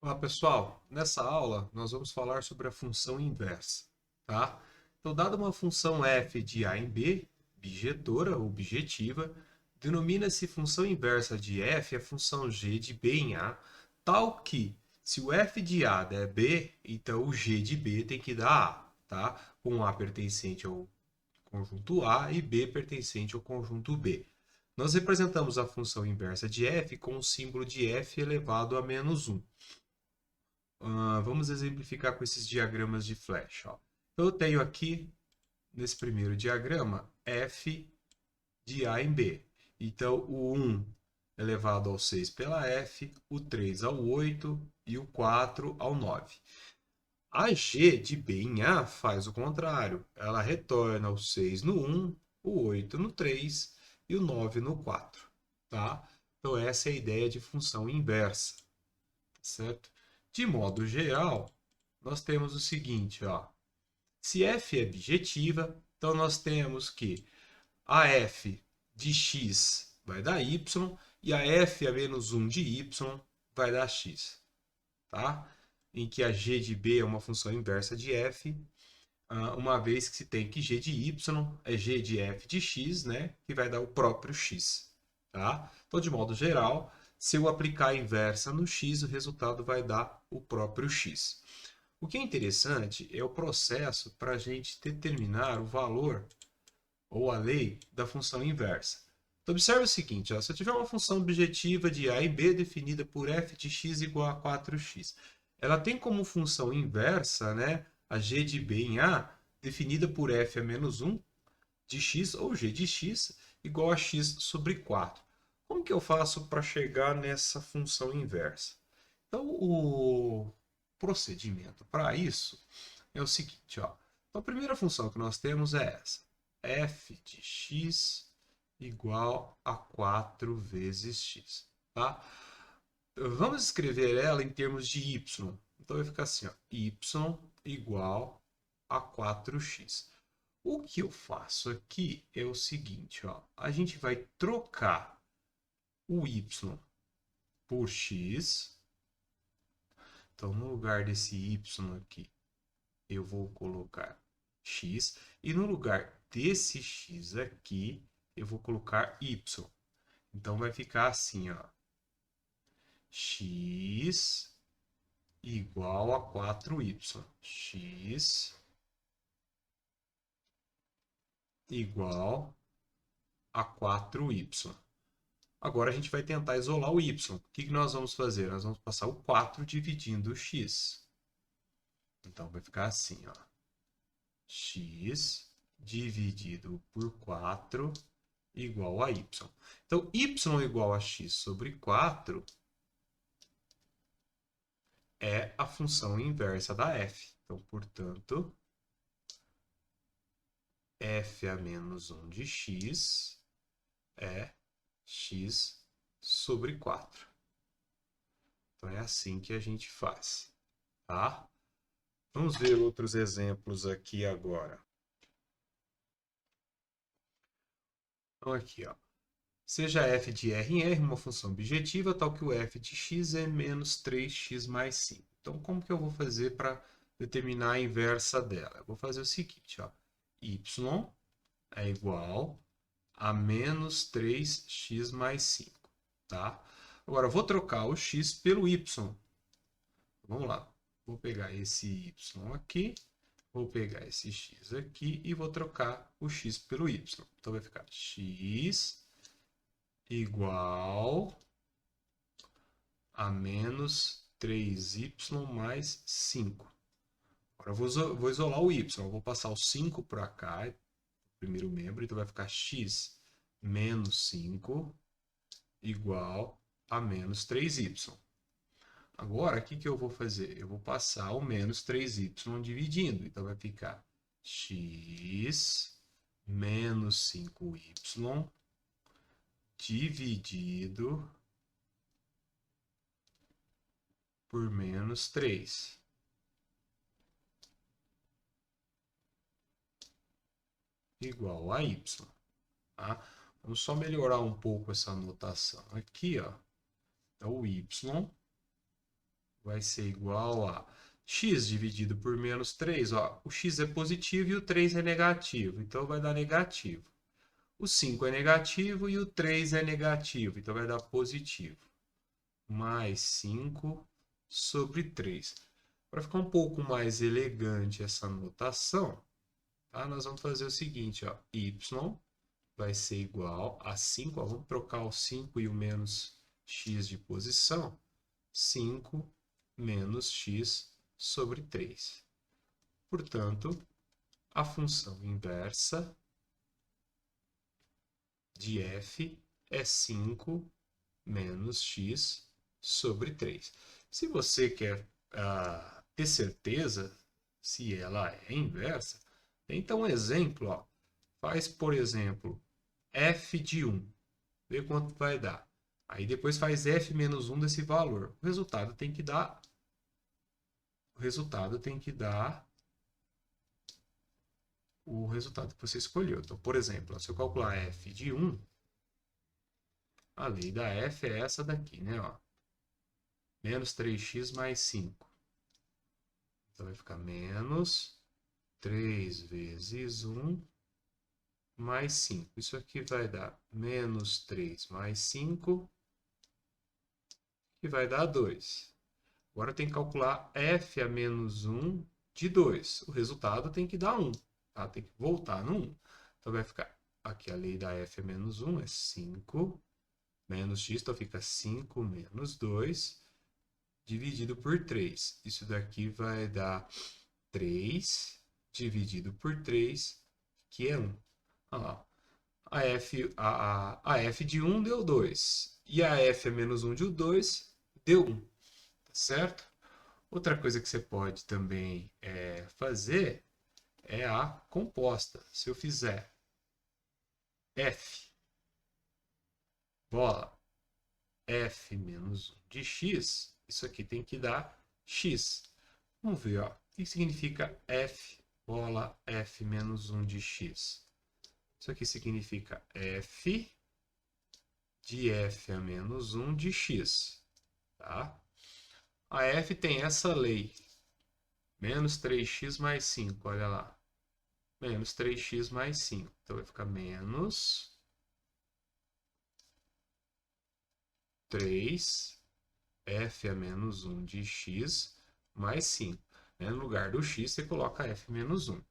Olá pessoal, nessa aula nós vamos falar sobre a função inversa, tá? Então, dada uma função f de a em b, bijetora ou bijetiva, denomina-se função inversa de f a função g de b em a, tal que, se o f de a der b, então o g de b tem que dar a, tá? Com a pertencente ao conjunto A e b pertencente ao conjunto B. Nós representamos a função inversa de f com o símbolo de f elevado a menos 1. Vamos exemplificar com esses diagramas de flecha. Ó. Então, eu tenho aqui, nesse primeiro diagrama, f de a em b. Então, o 1 elevado ao 6 pela f, o 3 ao 8 e o 4 ao 9. A g de b em a faz o contrário. Ela retorna o 6 no 1, o 8 no 3 e o 9 no 4. Tá? Então, essa é a ideia de função inversa. Certo? De modo geral, nós temos o seguinte, ó. Se f é bijetiva, então nós temos que a f de x vai dar y e a f a menos 1 de y vai dar x, tá? Em que a g de b é uma função inversa de f, uma vez que se tem que g de y é g de f de x, né? Que vai dar o próprio x, tá? Então, de modo geral, se eu aplicar a inversa no x, o resultado vai dar o próprio x. O que é interessante é o processo para a gente determinar o valor ou a lei da função inversa. Então, observe o seguinte, ó, se eu tiver uma função objetiva de a e b definida por f de x igual a 4x, ela tem como função inversa, né, a g de b em a, definida por f a menos 1 de x ou g de x igual a x sobre 4. Como que eu faço para chegar nessa função inversa? Então, o procedimento para isso é o seguinte, ó. Então, a primeira função que nós temos é essa. F de x igual a 4 vezes x, tá? Vamos escrever ela em termos de y. Então, vai ficar assim, ó, y igual a 4x. O que eu faço aqui é o seguinte, ó, a gente vai trocar o y por x. Então, no lugar desse y aqui, eu vou colocar x. E no lugar desse x aqui, eu vou colocar y. Então, vai ficar assim, ó. X igual a 4y. X igual a 4y. Agora a gente vai tentar isolar o y. O que nós vamos fazer? Nós vamos passar o 4 dividindo o x. Então vai ficar assim, ó. X dividido por 4 igual a y. Então, y igual a x sobre 4 é a função inversa da f. Então, portanto, f a menos 1 de x é x sobre 4. Então, é assim que a gente faz, tá? Vamos ver outros exemplos aqui agora. Então, aqui, ó. Seja f de R em R uma função objetiva, tal que o f de x é menos 3x mais 5. Então, como que eu vou fazer para determinar a inversa dela? Eu vou fazer o seguinte, ó. Y é igual a menos 3x mais 5, tá? Agora, eu vou trocar o x pelo y. Vamos lá. Vou pegar esse y aqui, vou pegar esse x aqui e vou trocar o x pelo y. Então, vai ficar x igual a menos 3y mais 5. Agora eu vou isolar o y. Eu vou passar o 5 para cá, primeiro membro, então vai ficar x menos 5 igual a menos 3y. Agora, o que eu vou fazer? Eu vou passar o menos 3y dividindo. Então, vai ficar x menos 5y dividido por menos 3. Igual a y. Tá? Vamos só melhorar um pouco essa notação. Aqui, ó, então o y vai ser igual a x dividido por menos 3. Ó, o x é positivo e o 3 é negativo, então vai dar negativo. O 5 é negativo e o 3 é negativo, então vai dar positivo. Mais 5 sobre 3. Para ficar um pouco mais elegante essa notação, tá? Nós vamos fazer o seguinte, ó, y vai ser igual a 5, ó, vamos trocar o 5 e o menos x de posição, 5 menos x sobre 3. Portanto, a função inversa de f é 5 menos x sobre 3. Se você quer ter certeza se ela é inversa, então um exemplo, ó, faz, por exemplo, f de 1, vê quanto vai dar. Aí depois faz f menos 1 desse valor. O resultado tem que dar o resultado que você escolheu. Então, por exemplo, se eu calcular f de 1, a lei da f é essa daqui, né? Ó, menos 3x mais 5. Então, vai ficar menos 3 vezes 1 mais 5. Isso aqui vai dar menos 3 mais 5, que vai dar 2. Agora tem que calcular f a menos 1 de 2. O resultado tem que dar 1. Tá? Tem que voltar no 1. Então vai ficar aqui a lei da f a menos 1 é 5 menos x, então fica 5 menos 2 dividido por 3. Isso daqui vai dar 3 dividido por 3, que é 1. Olha lá. A f de 1 deu 2. E a f a menos 1 de 2 deu 1. Tá certo? Outra coisa que você pode também fazer é a composta. Se eu fizer f, bola, f menos 1 de x, isso aqui tem que dar x. Vamos ver, ó. O que significa f, bola, f menos 1 de x? Isso aqui significa f de f a menos 1 de x. Tá? A f tem essa lei. Menos 3x mais 5, olha lá. Menos 3x mais 5. Então vai ficar menos 3 f a menos 1 de x mais 5. No lugar do x, você coloca f menos 1.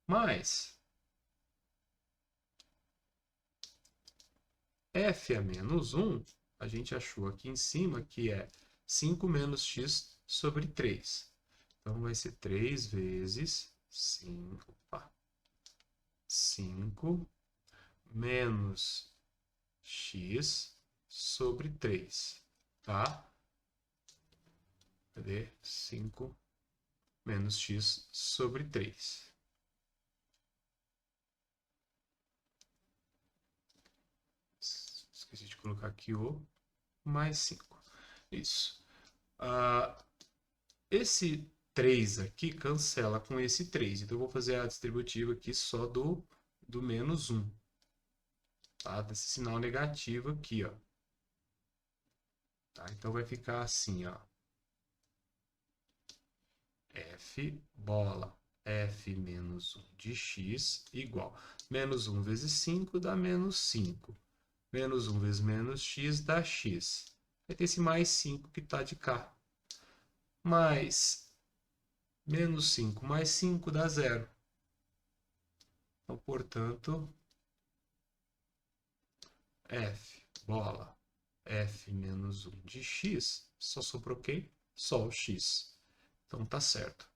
Mais f a menos 1, a gente achou aqui em cima que é 5 menos x sobre 3. Então vai ser 3 vezes 5 menos x sobre 3. Tá? Cadê? 5 menos x sobre 3. Esqueci de colocar aqui o mais 5. Isso. Esse 3 aqui cancela com esse 3. Então, eu vou fazer a distributiva aqui só do menos 1. Tá? Desse sinal negativo aqui, ó. Tá? Então, vai ficar assim, ó. F, bola, f menos 1 de x igual. Menos 1 vezes 5 dá menos 5. Menos 1 vezes menos x dá x. Vai ter esse mais 5 que está de cá. Mais menos 5 mais 5 dá 0. Então, portanto, f, bola, f menos 1 de x, só sobrou quem? Só o x. Então, tá certo.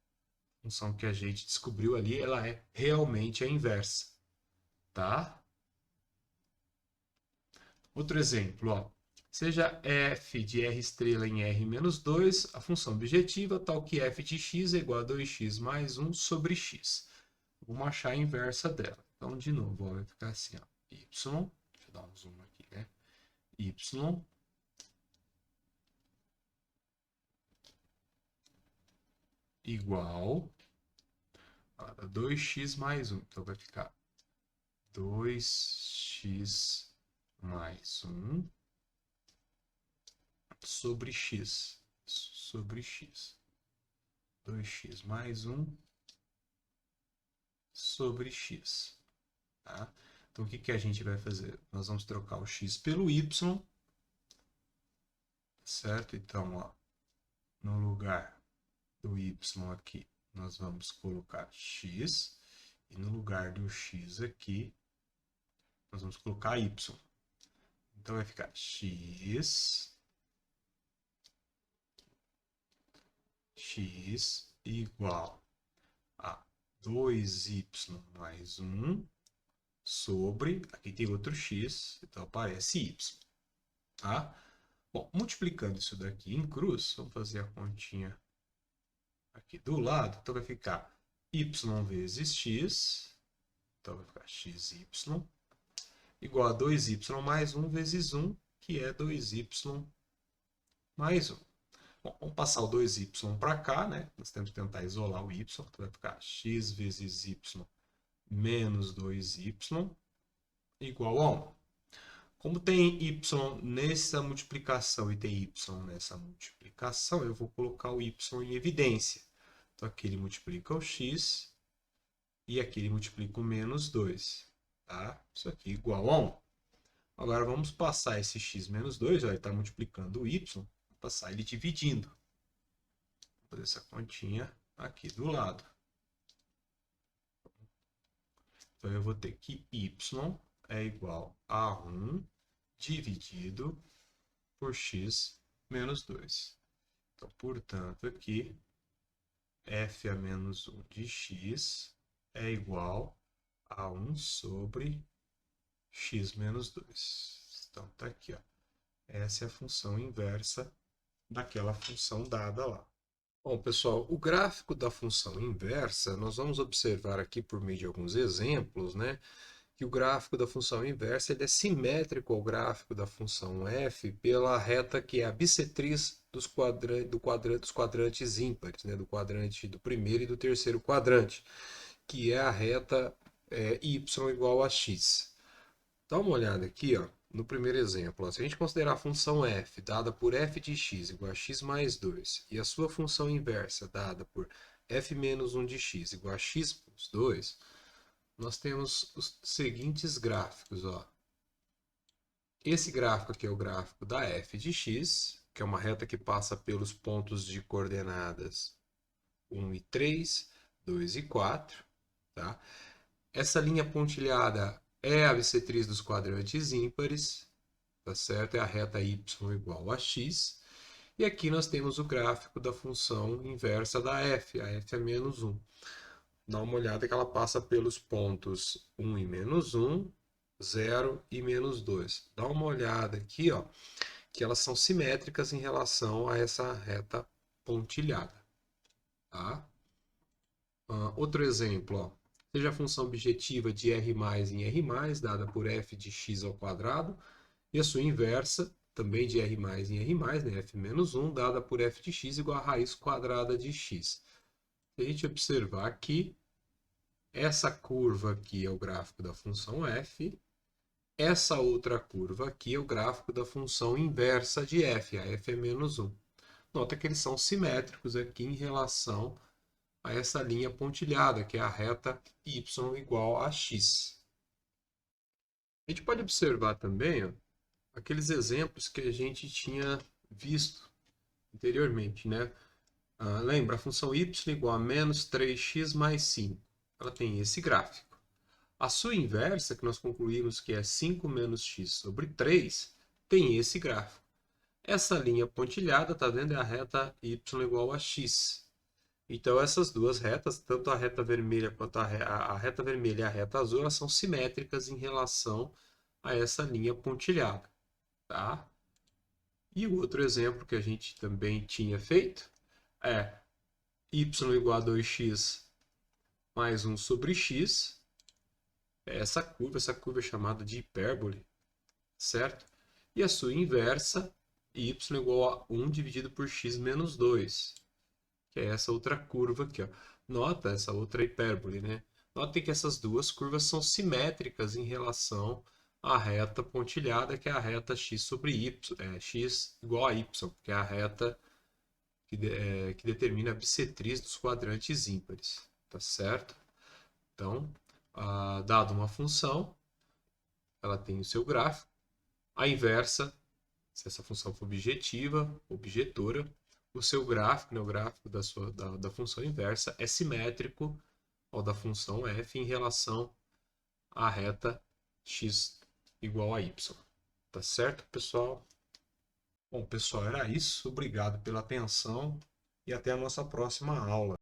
A função que a gente descobriu ali, ela é realmente a inversa. Tá? Outro exemplo, ó. Seja f de r estrela em r menos 2, a função objetiva, tal que f de x é igual a 2x mais 1 sobre x. Vamos achar a inversa dela. Então, de novo, ó, vai ficar assim, ó. Y, deixa eu dar um zoom aqui, né? Y igual a 2x mais 1. Então, vai ficar 2x mais 1 sobre x. sobre x. 2x mais 1 sobre x. Tá? Então, o que a gente vai fazer? Nós vamos trocar o x pelo y, certo? Então, ó, no lugar do y aqui, nós vamos colocar x, e no lugar do x aqui, nós vamos colocar y. Então, vai ficar x igual a 2y mais 1 sobre, aqui tem outro x, então aparece y, tá? Bom, multiplicando isso daqui em cruz, vamos fazer a continha aqui do lado, então vai ficar y vezes x, então vai ficar xy, igual a 2y mais 1 vezes 1, que é 2y mais 1. Bom, vamos passar o 2y para cá, né? Nós temos que tentar isolar o y, então vai ficar x vezes y menos 2y igual a 1. Como tem y nessa multiplicação e tem y nessa multiplicação, eu vou colocar o y em evidência. Então, aqui ele multiplica o x e aqui ele multiplica o menos 2. Tá? Isso aqui igual a 1. Agora, vamos passar esse x menos 2, ó, ele está multiplicando o y, vou passar ele dividindo. Vou fazer essa continha aqui do lado. Então, eu vou ter que y é igual a 1 dividido por x menos 2. Então, portanto, aqui, f a menos 1 de x é igual a 1 sobre x menos 2. Então, está aqui, ó. Essa é a função inversa daquela função dada lá. Bom, pessoal, o gráfico da função inversa, nós vamos observar aqui por meio de alguns exemplos, né? Que o gráfico da função inversa ele é simétrico ao gráfico da função f pela reta que é a bissetriz dos quadrantes ímpares, né? Do quadrante do primeiro e do terceiro quadrante, que é a reta y igual a x. Dá uma olhada aqui, ó, no primeiro exemplo. Ó, se a gente considerar a função f dada por f de x igual a x mais 2 e a sua função inversa dada por f menos 1 de x igual a x menos 2, nós temos os seguintes gráficos. Ó. Esse gráfico aqui é o gráfico da f de x, que é uma reta que passa pelos pontos de coordenadas 1 e 3, 2 e 4. Tá? Essa linha pontilhada é a bissetriz dos quadrantes ímpares, tá certo? É a reta y igual a x. E aqui nós temos o gráfico da função inversa da f, a f é menos 1. Dá uma olhada que ela passa pelos pontos 1 e menos 1, 0 e menos 2. Dá uma olhada aqui, ó, que elas são simétricas em relação a essa reta pontilhada. Tá? Outro exemplo, ó. Seja a função objetiva de R em R+, dada por f de x ao quadrado, e a sua inversa, também de R em R+, né, f menos 1, dada por f de x igual a raiz quadrada de x. Se a gente observar aqui, essa curva aqui é o gráfico da função f, essa outra curva aqui é o gráfico da função inversa de f, a f é menos 1. Nota que eles são simétricos aqui em relação a essa linha pontilhada, que é a reta y igual a x. A gente pode observar também, ó, aqueles exemplos que a gente tinha visto anteriormente, né? Lembra, a função y igual a menos 3x mais 5. Ela tem esse gráfico. A sua inversa, que nós concluímos que é 5 menos x sobre 3, tem esse gráfico. Essa linha pontilhada, está vendo? É a reta y igual a x. Então, essas duas retas, tanto a reta vermelha quanto a reta vermelha e a reta azul, elas são simétricas em relação a essa linha pontilhada. Tá? E o outro exemplo que a gente também tinha feito é y igual a 2x mais 1 sobre x. É essa curva é chamada de hipérbole, certo? E a sua inversa, y igual a 1 dividido por x menos 2. Que é essa outra curva aqui, ó. Nota essa outra hipérbole, né? Notem que essas duas curvas são simétricas em relação à reta pontilhada, que é a reta x sobre y, x igual a y, que é a reta que determina a bissetriz dos quadrantes ímpares, tá certo? Então, dado uma função, ela tem o seu gráfico, a inversa, se essa função for objetiva, objetora, o seu gráfico, né, o gráfico da função inversa é simétrico ao da função f em relação à reta x igual a y. Tá certo, pessoal? Bom, pessoal, era isso. Obrigado pela atenção e até a nossa próxima aula.